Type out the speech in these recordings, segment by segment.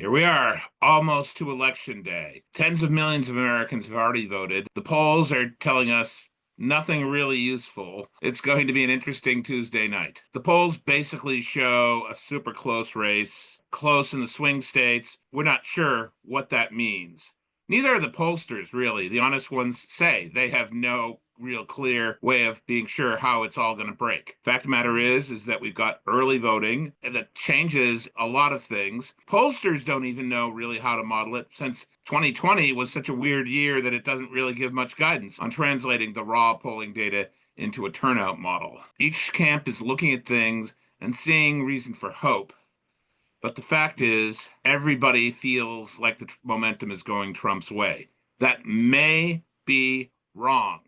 Here we are, almost to election day. Tens of millions of Americans have already voted. The polls are telling us nothing really useful. It's going to be an interesting Tuesday night. The polls basically show a super close race, close in the swing states. We're not sure what that means. Neither are the pollsters, really. The honest ones say they have no real clear way of being sure how it's all going to break. Fact of the matter is that we've got early voting that changes a lot of things. Pollsters don't even know really how to model it, since 2020 was such a weird year that it doesn't really give much guidance on translating the raw polling data into a turnout model. Each camp is looking at things and seeing reason for hope. But the fact is, everybody feels like the momentum is going Trump's way. That may be wrong.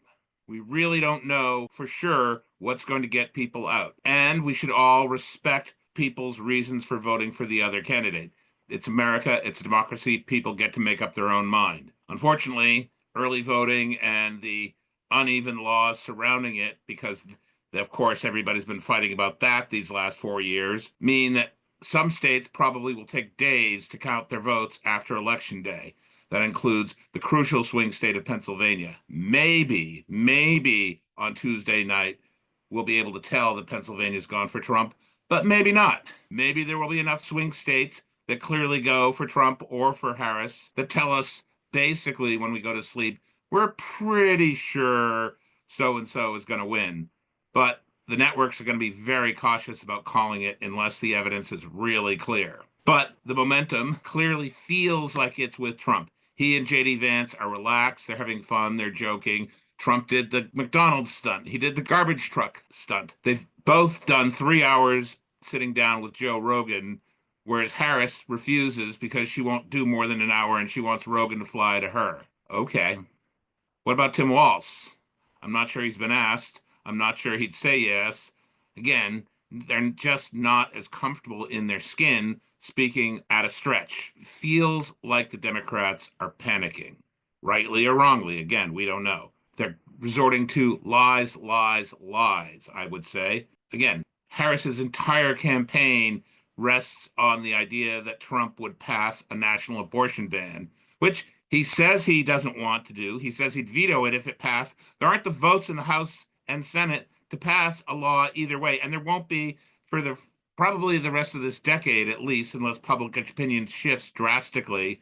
We really don't know for sure what's going to get people out. And we should all respect people's reasons for voting for the other candidate. It's America, it's a democracy. People get to make up their own mind. Unfortunately, early voting and the uneven laws surrounding it, because of course everybody's been fighting about that these last 4 years, mean that some states probably will take days to count their votes after Election Day. That includes the crucial swing state of Pennsylvania. Maybe on Tuesday night, we'll be able to tell that Pennsylvania's gone for Trump, but maybe not. Maybe there will be enough swing states that clearly go for Trump or for Harris that tell us basically when we go to sleep, we're pretty sure so-and-so is going to win. But the networks are going to be very cautious about calling it unless the evidence is really clear. But the momentum clearly feels like it's with Trump. He and J.D. Vance are relaxed. They're having fun. They're joking. Trump did the McDonald's stunt. He did the garbage truck stunt. They've both done 3 hours sitting down with Joe Rogan, whereas Harris refuses because she won't do more than an hour and she wants Rogan to fly to her. Okay. What about Tim Walz? I'm not sure he's been asked. I'm not sure he'd say yes. Again, they're just not as comfortable in their skin speaking at a stretch. Feels like the Democrats are panicking, rightly or wrongly. Again, we don't know. They're resorting to lies, I would say. Again, Harris's entire campaign rests on the idea that Trump would pass a national abortion ban, which he says he doesn't want to do. He says he'd veto it if it passed. There aren't the votes in the House and Senate to pass a law either way, and there won't be for probably the rest of this decade at least, unless public opinion shifts drastically.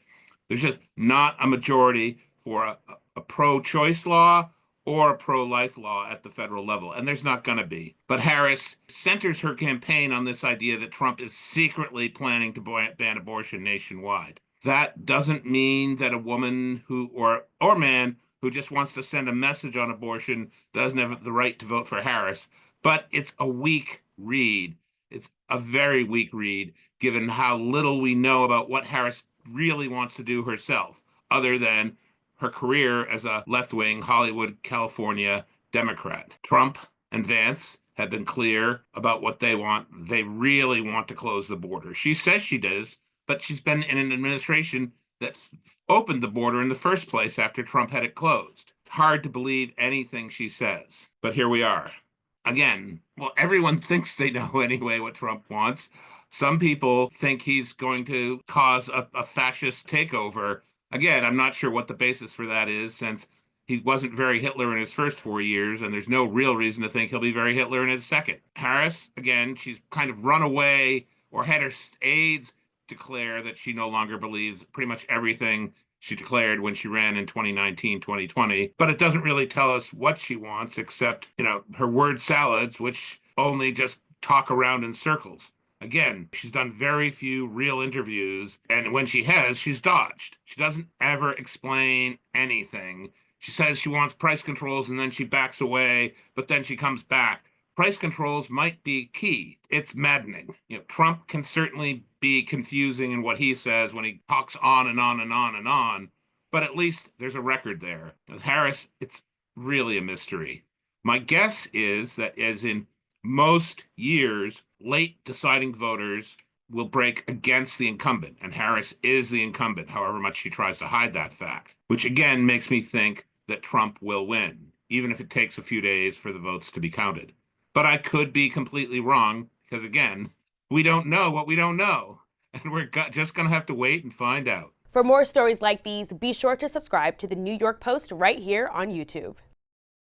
There's just not a majority for a pro-choice law or a pro-life law at the federal level, and there's not going to be. But Harris centers her campaign on this idea that Trump is secretly planning to ban abortion nationwide. That doesn't mean that a woman who or man who just wants to send a message on abortion doesn't have the right to vote for Harris. But it's a weak read. It's a very weak read, given how little we know about what Harris really wants to do herself, other than her career as a left-wing Hollywood, California Democrat. Trump and Vance have been clear about what they want. They really want to close the border. She says she does, but she's been in an administration that's opened the border in the first place after Trump had it closed. It's hard to believe anything she says, but here we are. Again, well, everyone thinks they know anyway what Trump wants. Some people think he's going to cause a fascist takeover. Again, I'm not sure what the basis for that is, since he wasn't very Hitler in his first 4 years, and there's no real reason to think he'll be very Hitler in his second. Harris, again, she's kind of run away or had her aides declare that she no longer believes pretty much everything she declared when she ran in 2019, 2020. But it doesn't really tell us what she wants, except, her word salads, which only just talk around in circles. Again, she's done very few real interviews, and when she has, she's dodged. She doesn't ever explain anything. She says she wants price controls, and then she backs away, but then she comes back. Price controls might be key. It's maddening. Trump can certainly be confusing in what he says when he talks on and on and on and on, but at least there's a record there. With Harris, it's really a mystery. My guess is that, as in most years, late deciding voters will break against the incumbent, and Harris is the incumbent, however much she tries to hide that fact, which again makes me think that Trump will win, even if it takes a few days for the votes to be counted. But I could be completely wrong, because again, we don't know what we don't know. And we're just going to have to wait and find out. For more stories like these, be sure to subscribe to the New York Post right here on YouTube.